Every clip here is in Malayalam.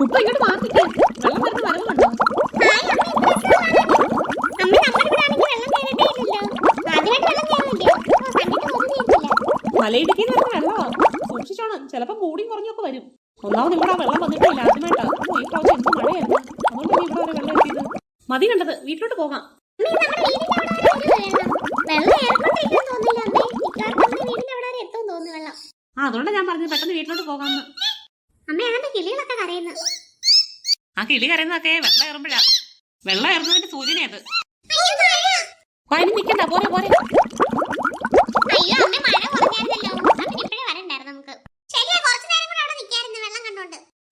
കുട്ടു ഇങ്ങോട്ട് മാറ്റിട്ട് വെള്ളം വരുന്ന വരവ് കണ്ടോ? മലയിടുക്കിന്ന് വരുന്ന വെള്ളമോ സൂക്ഷിച്ചോണം, ചിലപ്പോ കൂടിയും കുറഞ്ഞൊക്കെ വരും. ഒന്നാമത് ഇവിടെ ആ വെള്ളം വന്നിട്ടില്ല, ആദ്യമായിട്ടാ. ഈ പ്രാവശ്യം എന്ത് മഴയായിരുന്നു, അതുകൊണ്ട് ഇവിടെ വരെ വെള്ളം എത്തിയത്. മതി കണ്ടത്, വീട്ടിലോട്ട് പോകാം. അതുകൊണ്ടാ ഞാൻ പറഞ്ഞത് പെട്ടെന്ന് വീട്ടിലോട്ട് പോകാമെന്ന്. ആ കിളി കരയുന്നതൊക്കെ വെള്ളം ഏറുമ്പോഴാ. വെള്ളം ഏറുന്നതിന്റെ സൂചനയത്. അതിന് നിക്കണ്ട, പോരെ പോരെ.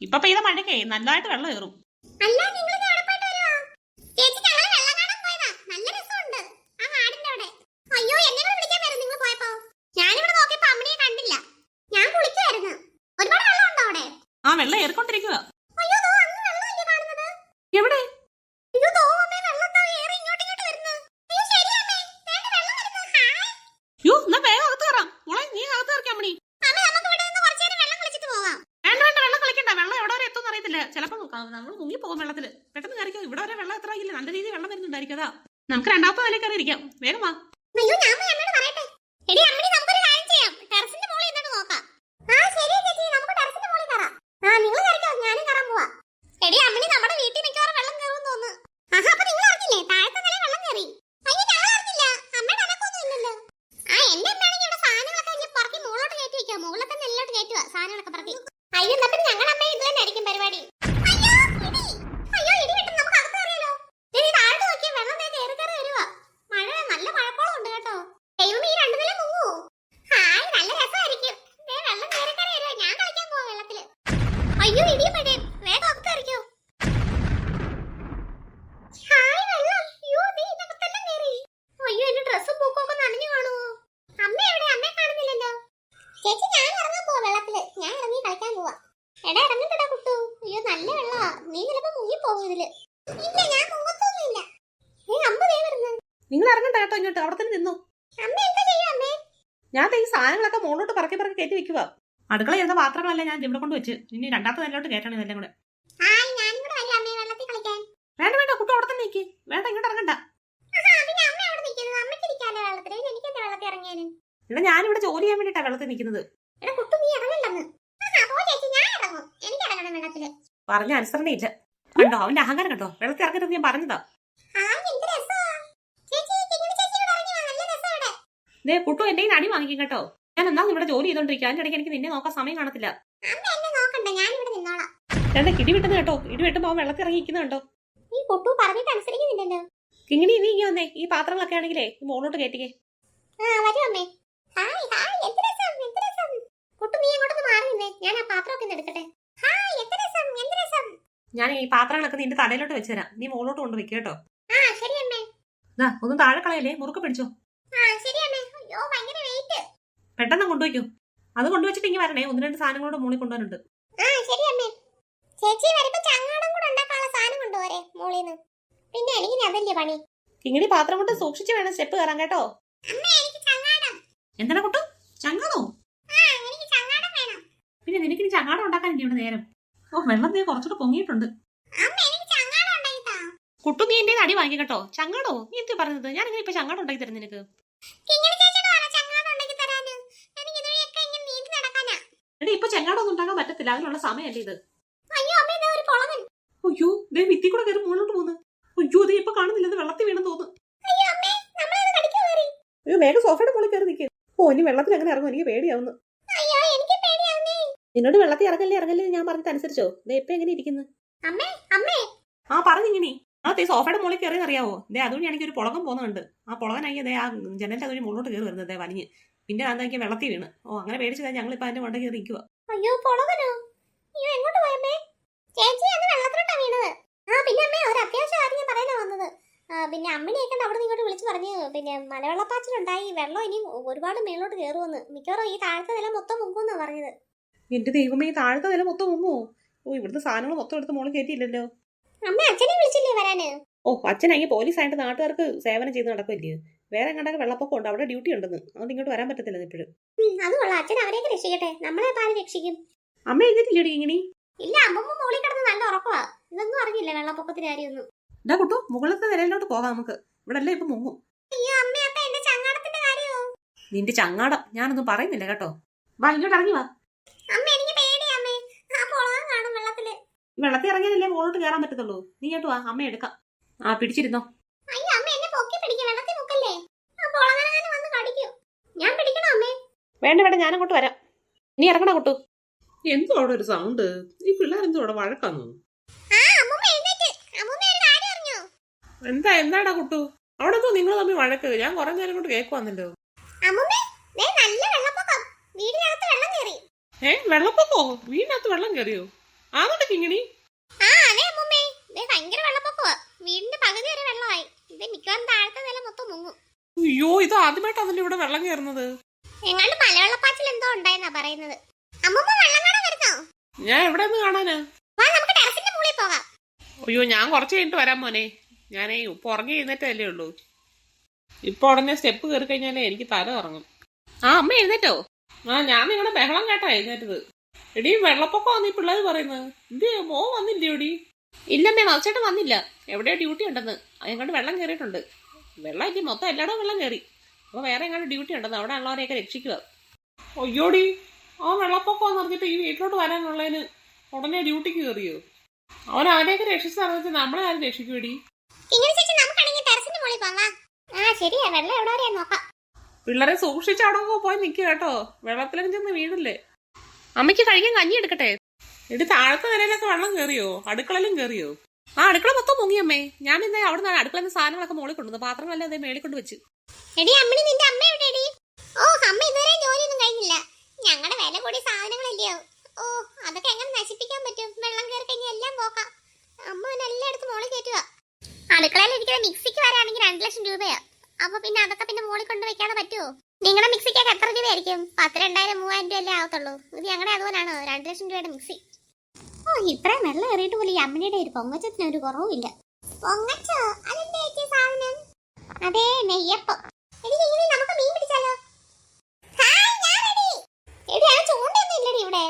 ഇപ്പൊ പെയ്ത മഴക്കേ നല്ലതായിട്ട് വെള്ളം ഏറും. ആ വെള്ളം ഏറിക്കൊണ്ടിരിക്കുക. എവിടെ? യോ എന്നാ വേഗം അകത്ത് കയറാം. മോളെ നീ അകത്ത് കയറിക്കാം. മണി വേണ്ട വെള്ളം കളിക്കണ്ട. വെള്ളം എവിടെ വരെ എത്തുമെന്ന് അറിയത്തില്ല. ചിലപ്പോ നമ്മൾ മുങ്ങി പോകും വെള്ളത്തില്. പെട്ടെന്ന് കയറിക്കോ. ഇവിടെ വരെ വെള്ളം എത്ര ആയില്ല, നല്ല രീതിയിൽ വെള്ളം വരുന്നുണ്ടായിരിക്കും. അതാ നമുക്ക് രണ്ടാമത്തെ നില കയറി ഇരിക്കാം. വേഗം വാ. നിങ്ങൾ ഇറങ്ങണ്ട കേട്ടോ, ഇങ്ങോട്ട് അവിടെ തന്നെ നിന്നു. ഞാൻ ഈ സാധനങ്ങളൊക്കെ മുകളിലോട്ട് പറക്കി കയറ്റി വെക്കുക. അടുക്കള ചെയ്ത പാത്രങ്ങളെല്ലാം ഞാൻ ഇവിടെ കൊണ്ട് വെച്ച്. ഇനി രണ്ടാമത്തെ നിലയിലോട്ട് കയറ്റണം ഇതെല്ലാം കൂടെ. വേണ്ട വേണ്ട, കുട്ടു അവിടെ തന്നെ നിൽക്കി. വേണ്ട, ഇങ്ങോട്ട് ഇറങ്ങണ്ട. ഇവിടെ ഞാനിവിടെ ജോലി ചെയ്യാൻ വേണ്ടിട്ടാ വെള്ളത്തിൽ നിൽക്കുന്നത്. പറഞ്ഞ അനുസരണയില്ല കണ്ടോ, അവന്റെ അഹങ്കാരം കണ്ടോ. വെള്ളത്തിൽ ഇറങ്ങരുത് ഞാൻ പറഞ്ഞതാ. ദേ കുട്ടു എന്റെ അടി വാങ്ങിക്കും കേട്ടോ. ഞാൻ എന്നാ ഇവിടെ ജോലി ചെയ്തോണ്ടിരിക്കുക. അതിന്റെ ഇടയ്ക്ക് എനിക്ക് നിന്നെ നോക്കാൻ സമയം കാണത്തില്ല. എന്താ കിടി വിട്ടുന്നത് കേട്ടോ. ഇടി വെട്ടുമ്പോ അവൻ വെള്ളത്തിൽ ഇറങ്ങിയിരിക്കുന്നത് കണ്ടോ. കിങ്ങിണി നീ ഇങ്ങനെ വന്നേ. ഈ പാത്രങ്ങളൊക്കെ ആണെങ്കിലേ മുകളിലോട്ട് കയറ്റിക്കേ. ഞാൻ ഈ പാത്രങ്ങളൊക്കെ നിന്റെ തലയിലോട്ട് വെച്ചുതരാം. നീ മുകളിലോട്ട് കൊണ്ട് വെക്കുക കേട്ടോ. ഒന്നും താഴെ കളയല്ലേ, മുറുക്കെ പിടിച്ചോ. പെട്ടെന്ന് കൊണ്ടുവയ്ക്കൂ. അത് കൊണ്ടുവച്ചിട്ട് ഇങ്ങനെ വരണേ. ഒന്ന് രണ്ട് സാധനങ്ങളോട് മുകളിൽ കൊണ്ടുവരുന്നുണ്ട്. ഇങ്ങനെ പാത്രം കൊണ്ട് സൂക്ഷിച്ച് വേണം സ്റ്റെപ്പ് കയറാൻ കേട്ടോ. എന്താണ് കുട്ടു, ചങ്ങാടോ? പിന്നെ നിനക്ക് ചങ്ങാടം ഉണ്ടാക്കാൻ ഇവിടെ നേരം. ഓ വെള്ളം നീ കുറച്ചുകൂടെ പൊങ്ങിയിട്ടുണ്ട്. കുട്ടു നീ എന്റെ അടി വാങ്ങി കേട്ടോ. ചങ്ങാടോ നീ എന്ത് പറഞ്ഞത്? ഞാൻ ഇങ്ങനെ ഇപ്പൊ ചങ്ങാടം ഉണ്ടാക്കി തരും നിനക്ക്. ഇപ്പൊ ചെങ്ങാടം ഒന്നും ഉണ്ടാക്കാൻ പറ്റത്തില്ല, അതിനുള്ള സമയമല്ലേ ഇത്. അയ്യോ ദേ ഭിത്തി കൂടെ കയറി മുകളിലോട്ട് പോകുന്നു. അയ്യോ ദേ ഇപ്പൊ കാണുന്നില്ലെന്ന് വെള്ളത്തിൽ വീണെന്ന് തോന്നുന്നു. അയ്യോ വേഗം സോഫയുടെ മുകളിൽ കയറി നിൽക്കുക. ഓ ഇനി വെള്ളത്തിൽ അങ്ങനെ ഇറങ്ങും, എനിക്ക് പേടിയാവുന്നു. നിന്നോട് വെള്ളത്തിൽ ഇറങ്ങല്ലേ ഞാൻ പറഞ്ഞത് അനുസരിച്ചോ? ദേ ഇപ്പൊ എങ്ങനെ ഇരിക്കുന്നു? ആ പറഞ്ഞിങ്ങനെ ഈ സോഫയുടെ മുകളിൽ കയറി അറിയാവോ? ദേ അതുവഴി എനിക്ക് ഒരു പുളകം പോകുന്നുണ്ട്. ആ പുളകനായി ദേ ആ ജനലിന്റെ അതുവഴി മുകളിലോട്ട് കയറി വരുന്നത് വലിഞ്ഞ്. പിന്നെ അതെനിക്ക് വെള്ളത്തിൽ വീണ്. ഓ അങ്ങനെ പേടിച്ചതാ ഞങ്ങൾ ഇപ്പൊ അതിന്റെ മണ്ട കയറി നിൽക്കുക. അയ്യോ പൊളകനോ? അയ്യോ എങ്ങോട്ട് പോയമ്മേ? ചേച്ചി അന്ന് വെള്ളത്തിലോട്ടാ വീണത്. പിന്നെ അമ്മേ ഒരു അത്യാവശ്യം കാര്യം പറയാനാ വന്നത്. പിന്നെ അമ്മനെയൊക്കെ അവിടെ ഇങ്ങോട്ട് വിളിച്ചു പറഞ്ഞു പിന്നെ മലവെള്ളപ്പാച്ചിലുണ്ടായി, വെള്ളം ഇനി ഒരുപാട് മേലോട്ട് കയറുമെന്ന്. മിക്കവാറും ഈ താഴത്തെ നില മൊത്തം മുങ്ങുമെന്നാ പറഞ്ഞത്. എന്റെ ദൈവമേ, ഈ താഴത്തെ നില മൊത്തം മുങ്ങോ? ഓ ഇവിടുത്തെ സാധനങ്ങൾ മൊത്തം എടുത്ത് മോള് കയറ്റിയില്ലല്ലോ. അമ്മ അച്ഛനെ വിളിച്ചില്ലേ വരാന്? ഓ അച്ഛനായി പോലീസായിട്ട് നാട്ടുകാർക്ക് സേവനം ചെയ്ത് നടക്കില്ലേ. വേറെ എങ്ങാണ്ടൊക്കെ വെള്ളപ്പൊക്കം ഉണ്ട്, അവിടെ ഡ്യൂട്ടി ഉണ്ടെന്ന്. അതുകൊണ്ട് ഇങ്ങോട്ട് വരാൻ പറ്റത്തില്ല ഇപ്പോഴും. അത് കൊള്ളാം, അച്ഛൻ അവരെയൊക്കെ രക്ഷിക്കട്ടെ, നമ്മളെ ആരും രക്ഷിക്കും. അമ്മ എഴുതിട്ടില്ലേ ഇങ്ങനെ? ഇല്ല, അമ്മമ്മ മോളിൽ കിടന്ന് നല്ല ഉറക്കമാ. ഇതൊന്നും അറിഞ്ഞില്ല വെള്ളപ്പൊക്കത്തിന്റെ കാര്യമൊന്നും. ഇതാ കുട്ടു, മുകളിലത്തെ നിലയിലോട്ട് പോകാം നമുക്ക്. ഇവിടെ അല്ലേ ഇപ്പൊ മുങ്ങും. അയ്യോ അമ്മ, അപ്പൊ എന്റെ ചങ്ങാടത്തിന്റെ കാര്യമോ? നിന്റെ ചങ്ങാടം ഞാനൊന്നും പറയുന്നില്ല കേട്ടോ. വാ ഇങ്ങോട്ട് ഇറങ്ങി വാ. അമ്മ എനിക്ക് പേടിയാ അമ്മേ. ആ പൊളാൻ കാണും വെള്ളത്തില്. വെള്ളത്തിൽ ഇറങ്ങിയാലല്ലേ മുകളിലോട്ട് കയറാൻ പറ്റത്തുള്ളൂ. നീ കേട്ടോ വാ, അമ്മ എടുക്കാം. ആ പിടിച്ചിരുന്നോ. അയ്യോ അമ്മ, എന്നെ പൊക്കി പിടിക്കും, വെള്ളത്തിൽ മുക്കല്ലേ. ആ പൊളങ്ങനെ വന്ന് കടിക്കും. ഞാൻ പിടിക്കണോ അമ്മേ? വേണ്ട വേണ്ട, ഞാനങ്ങോട്ട് വരാം. നീ ഇറങ്ങണ കുട്ടു. എന്തോ അവിടെ ഒരു സൗണ്ട്. ഈ പിള്ളേരെന്തോ അവിടെ വഴക്കാന്നു. ആ അമ്മൂമ്മ എഴുന്നേറ്റ്. അമ്മൂമ്മ ഒരു കാര്യം അറിഞ്ഞോ? എന്താടാ കുട്ടു, അവിടെ എന്തോ നിങ്ങൾ തമ്മിൽ വഴക്ക്? ഞാൻ കുറെ നേരം കൊണ്ട് കേൾക്കുവാന്നല്ലോ. അമ്മൂമ്മ ദേ നല്ല വെള്ളപ്പൊക്കം. വീടിനകത്ത് വെള്ളം കയറി. വെള്ളപ്പൊക്കോ? വീടിനകത്ത് വെള്ളം കയറിയോ? ആന്നോട്ടൊക്കെ ഇങ്ങനെ. ആ അതെ അമ്മൂമ്മേ, ദേ ഭയങ്കര വെള്ളപ്പൊക്കമാ. വീടിന്റെ പകുതി വരെ വെള്ളമായി. ഇത് മിക്കവാറും താഴത്തെ നില മൊത്തം മുങ്ങും. അയ്യോ, ഇത് ആദ്യമായിട്ടാണല്ലോ ഇവിടെ വെള്ളം കയറുന്നത്. എങ്ങാണ്ട് മലവെള്ളപ്പാച്ചിൽ എന്തോ ഉണ്ടായെന്നാ പറയുന്നത്. അമ്മൂമ്മ വെള്ളം കാണാൻ വരുന്നോ? ഞാൻ എവിടെ നിന്ന് കാണാനാ? വാ നമുക്ക് ടെറസിന്റെ മുകളിൽ പോകാം. അയ്യോ, ഞാൻ കുറച്ച് കഴിഞ്ഞിട്ട് വരാം മോനെ. ഞാനേ ഇപ്പൊ ഉറങ്ങി എഴുന്നേറ്റല്ലേ ഉള്ളൂ. ഇപ്പൊ ഉടനെ സ്റ്റെപ്പ് കയറി കഴിഞ്ഞാലേ എനിക്ക് തല ഇറങ്ങും. ആ അമ്മ എഴുന്നേറ്റോ? ആ ഞാൻ നിങ്ങളുടെ ബഹളം കേട്ടാ എഴുന്നേറ്റത്. എടീ വെള്ളപ്പൊക്കം വന്നീ പിള്ളേർ പറയുന്നത്. ഇത് മോൻ വന്നില്ലേ എടി? ഇല്ലമ്മേ, മറിച്ചേട്ടൻ വന്നില്ല. എവിടെയോ ഡ്യൂട്ടി ഉണ്ടെന്ന്. എങ്ങോട്ട് വെള്ളം കയറിയിട്ടുണ്ട്. വെള്ളം ഇല്ല, മൊത്തം എല്ലായിടവും വെള്ളം കയറി. അപ്പൊ വേറെ എങ്ങാണ്ട് ഡ്യൂട്ടി ഉണ്ടെന്ന് അവിടെ ഉള്ളവരെയൊക്കെ രക്ഷിക്കുക. അയ്യോടി, ആ വെള്ളപ്പൊക്കം എന്ന് പറഞ്ഞിട്ട് ഈ വീട്ടിലോട്ട് വരാനുള്ളതിന് ഉടനെ ഡ്യൂട്ടിക്ക് കയറിയോ? അവൻ അവനെയൊക്കെ രക്ഷിച്ചു പറഞ്ഞിട്ട് നമ്മളെ ആരും രക്ഷിക്കൂടി. ആ ശരിയാ, വെള്ളം എവിടെ വരെയാ നോക്കാം. പിള്ളേരെ സൂക്ഷിച്ച് അവിടെ പോയി നിൽക്കുക കേട്ടോ. വെള്ളത്തിലേക്ക് ചെന്ന് വീടില്ലേ. അമ്മയ്ക്ക് കഴിക്കാൻ കഞ്ഞി എടുക്കട്ടെ. എടി താഴത്തെ നിലയിലൊക്കെ വെള്ളം കയറിയോ? അടുക്കളയിലും കയറിയോ? ആ അടുക്കള മൊത്തം മുങ്ങിയമ്മേ. ഞാൻ ഇന്നേ അവിടെ നിന്ന് അടുക്കളയിൽ നിന്ന് സാധനങ്ങളൊക്കെ മോളിൽ കൊണ്ടുവന്നു. പാത്രങ്ങളെല്ലാം അതേ മേളിൽ കൊണ്ട് വെച്ച്. എടി അമ്മണി, നിന്റെ അമ്മ എവിടെയാടി? ഓ അമ്മ ഇതുവരെ ജോലിയൊന്നും കഴിഞ്ഞില്ല. ഞങ്ങളുടെ വില കൂടിയ സാധനങ്ങളല്ലയോ. ഓ അതൊക്കെ എങ്ങനെ നശിപ്പിക്കാൻ പറ്റും? വെള്ളം കയറി കഴിഞ്ഞാൽ എല്ലാം പോക്കാം. അമ്മ എല്ലായിടത്തും മോളിൽ കയറ്റുക. അടുക്കളയിൽ ഇരിക്കുന്ന മിക്സിക്ക് വരാണെങ്കിൽ 2 ലക്ഷം രൂപയാ. അപ്പൊ പിന്നെ അതൊക്കെ പിന്നെ മോളിൽ കൊണ്ട് വെക്കാതെ പറ്റുമോ? നിങ്ങളുടെ മിക്സിക്കൊക്കെ എത്ര രൂപയായിരിക്കും? 10, 2000, 3000 രൂപ അല്ലേ ആവത്തുള്ളൂ. ഇത് ഞങ്ങളുടെ അതുപോലാണോ 2 ലക്ഷം രൂപയുടെ മിക്സി? ഓ ഇത്രയും വെള്ളം കയറിയിട്ട് പോലും ഈ അമ്മയുടെ ഒരു പൊങ്ങച്ചത്തിന് ഒരു കുറവുമില്ല. പൊങ്ങച്ചോ? അതെന്താ ചേച്ചി സാധനം? അതെ, നെയ്യപ്പം. നമുക്ക് മീൻ പിടിച്ചാലോ? ചൂണ്ടൊന്നും ഇല്ലടി ഇവിടെ.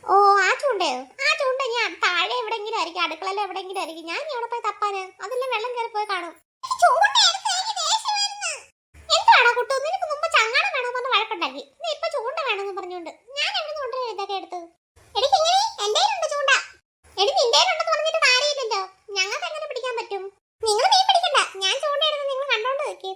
ഓ ആ ചൂണ്ടയോ? ആ ചൂണ്ട ഞാൻ താഴെ എവിടെങ്കിലും ആയിരിക്കും, അടുക്കളയിൽ എവിടെങ്കിലും ആയിരിക്കും. ഞാൻ ഇവിടെ പോയി തപ്പാന്. അതെല്ലാം വെള്ളം കയറി പോയി കാണും. എന്താടാ കുട്ടു, നിനക്ക് മുമ്പ് ചങ്ങാടം വേണമെന്ന് പറഞ്ഞ് വഴക്കുണ്ടാക്കി. ഇപ്പൊ ചൂണ്ട വേണമെന്ന് പറഞ്ഞോണ്ട് ഞാൻ എവിടെ നിന്ന് ഇതൊക്കെ എടുത്ത്. എനിക്ക് എന്റെ ചൂണ്ട. എടി നിന്റെ ഉണ്ടെന്ന് പറഞ്ഞിട്ട് കാര്യമില്ലല്ലോ. ഞങ്ങൾക്ക് എങ്ങനെ പിടിക്കാൻ പറ്റും? നിങ്ങൾ മീൻ പിടിക്കണ്ട, ഞാൻ ചൂണ്ട എടുത്ത് നിങ്ങൾ കണ്ടോണ്ട് നിൽക്കേ.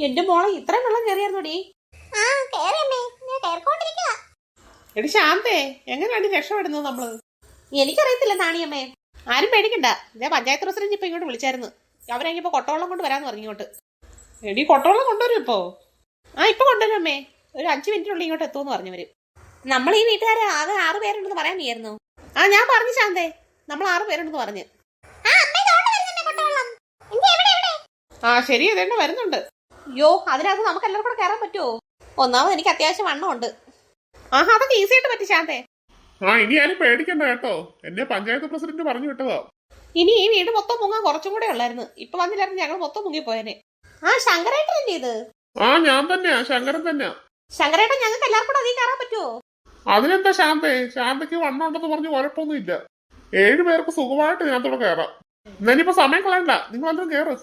എന്റെ മോളെ ഇത്രയും വെള്ളം കയറിയായിരുന്നോടി? എടി ശാന്തേ, എങ്ങനെയാണ് രക്ഷപ്പെടുന്നത് നമ്മള്? എനിക്കറിയത്തില്ല നാണിയമ്മേ. ആരും പേടിക്കണ്ട. ഇതേ പഞ്ചായത്ത് പ്രസിഡന്റ് ഇപ്പൊ ഇങ്ങോട്ട് വിളിച്ചായിരുന്നു. അവരെങ്കിപ്പോ കൊട്ടവെള്ളം കൊണ്ട് വരാന്ന് പറഞ്ഞു ഇങ്ങോട്ട്. എടി കൊട്ടവെള്ളം കൊണ്ടുവരും ഇപ്പോ. ആ ഇപ്പൊ കൊണ്ടുവരും അമ്മേ. ഒരു 5 മിനിറ്റിനുള്ളിൽ ഇങ്ങോട്ട് എത്തുമെന്ന് പറഞ്ഞവര്. നമ്മൾ ഈ വീട്ടുകാരെ ആകെ 6 പേരുണ്ടെന്ന് പറയാൻ വയ്യായിരുന്നു. ആ ഞാൻ പറഞ്ഞു ശാന്തേ, നമ്മൾ 6 പേരുണ്ടെന്ന് പറഞ്ഞു. ആ ശരി, അതേണ്ട വരുന്നുണ്ട്. അയ്യോ, അതിനകത്ത് നമുക്ക് എല്ലാവരും കൂടെ കയറാൻ പറ്റുമോ? ഒന്നാമത് എനിക്ക് അത്യാവശ്യം വണ്ണമുണ്ട്. ആഹാ, അതൊക്കെ ഈസി ആയിട്ട് പറ്റി ശാന്തേ. ആ ഇനി ആരും പേടിക്കണ്ട കേട്ടോ. എന്നെ പഞ്ചായത്ത് പ്രസിഡന്റ് പറഞ്ഞു വിട്ടതാ. ഇനി ഈ വീട് മൊത്തം മുങ്ങാൻ കുറച്ചും കൂടെ ഉള്ളായിരുന്നു. ഇപ്പൊ വന്നില്ലായിരുന്നു ഞങ്ങൾ മൊത്തം മുങ്ങിപ്പോയനെ. ആ ശങ്കരേട്ടനല്ലേ ഇത്? ആ ഞാൻ തന്നെയാ, ശങ്കരൻ തന്നെയാ. ശങ്കരേട്ടൻ ഞങ്ങൾക്ക് എല്ലാവർക്കും കൂടെ അതിൽ കയറാൻ പറ്റുമോ? അതിനെന്താ ശാന്തേ, ശാന്തയ്ക്ക് വണ്ണം ഉണ്ടെന്ന് പറഞ്ഞ് കുഴപ്പമൊന്നുമില്ല. 7 പേർക്ക് സുഖമായിട്ട് ഇതിനകത്തോടെ കയറാം. എന്നാലിപ്പോ സമയം കളയണ്ട, നിങ്ങൾ അന്തരം കയറ്.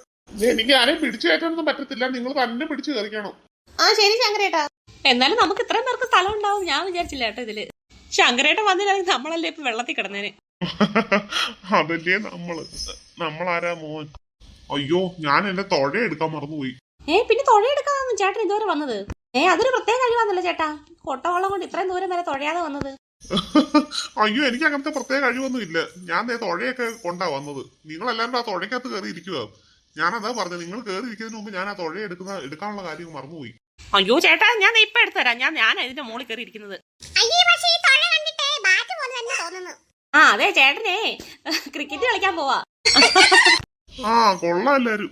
എനിക്ക് ആരെയും പിടിച്ചു കയറ്റാനൊന്നും പറ്റത്തില്ല, നിങ്ങൾ തന്നെ പിടിച്ചു കയറിക്കണം. ആ ശരി ശങ്കരേട്ടാ. എന്നാലും നമുക്ക് ഇത്രയും പേർക്ക് സ്ഥലം ഉണ്ടാവും ഞാൻ വിചാരിച്ചില്ല കേട്ടോ ഇതില്. ശങ്കരേട്ടൻ വന്നില്ലെങ്കിൽ നമ്മളല്ലേ ഇപ്പൊ വെള്ളത്തിൽ കിടന്നേനെ. അതല്ലേ നമ്മളാരാ മോൻ? അയ്യോ, ഞാൻ എന്റെ തൊഴ എടുക്കാൻ മറന്നുപോയി. പിന്നെ തൊഴയെടുക്കാന്ന് ചേട്ടൻ ഇതുവരെ വന്നത്? അതൊരു പ്രത്യേക കഴിവാന്നല്ലോ ചേട്ടാ. കൊട്ടവെള്ളം കൊണ്ട് ഇത്രയും ദൂരം വരെ തൊഴയാതെ വന്നത്. അയ്യോ എനിക്ക് അങ്ങനത്തെ പ്രത്യേക കഴിവൊന്നും ഇല്ല. ഞാൻ ദേ തുഴയൊക്കെ കൊണ്ടാ വന്നത്. നിങ്ങളെല്ലാവരും ആ തുഴയ്ക്കകത്ത് കയറി ഇരിക്കുക. ഞാനതാ പറഞ്ഞത്, നിങ്ങൾ കയറി ഇരിക്കുന്നതിന് മുമ്പ് ഞാൻ ആ തുഴ എടുക്കാനുള്ള കാര്യം മറന്നുപോയി. അയ്യോ ചേട്ടാ, ഞാൻ ദേ ഇപ്പൊ എടുത്തുതരാം. ഞാൻ ഇതിന്റെ മുകളിൽ കയറി ഇരിക്കുന്നത്. അയ്യേ പക്ഷേ ഈ തൊഴ കണ്ടിട്ട് ബാറ്റ് പോലെ തന്നെ തോന്നുന്നു. ആ അതെ ചേട്ടനെ ക്രിക്കറ്റ് കളിക്കാൻ പോവാ. ആ കൊള്ളാം എല്ലാരും.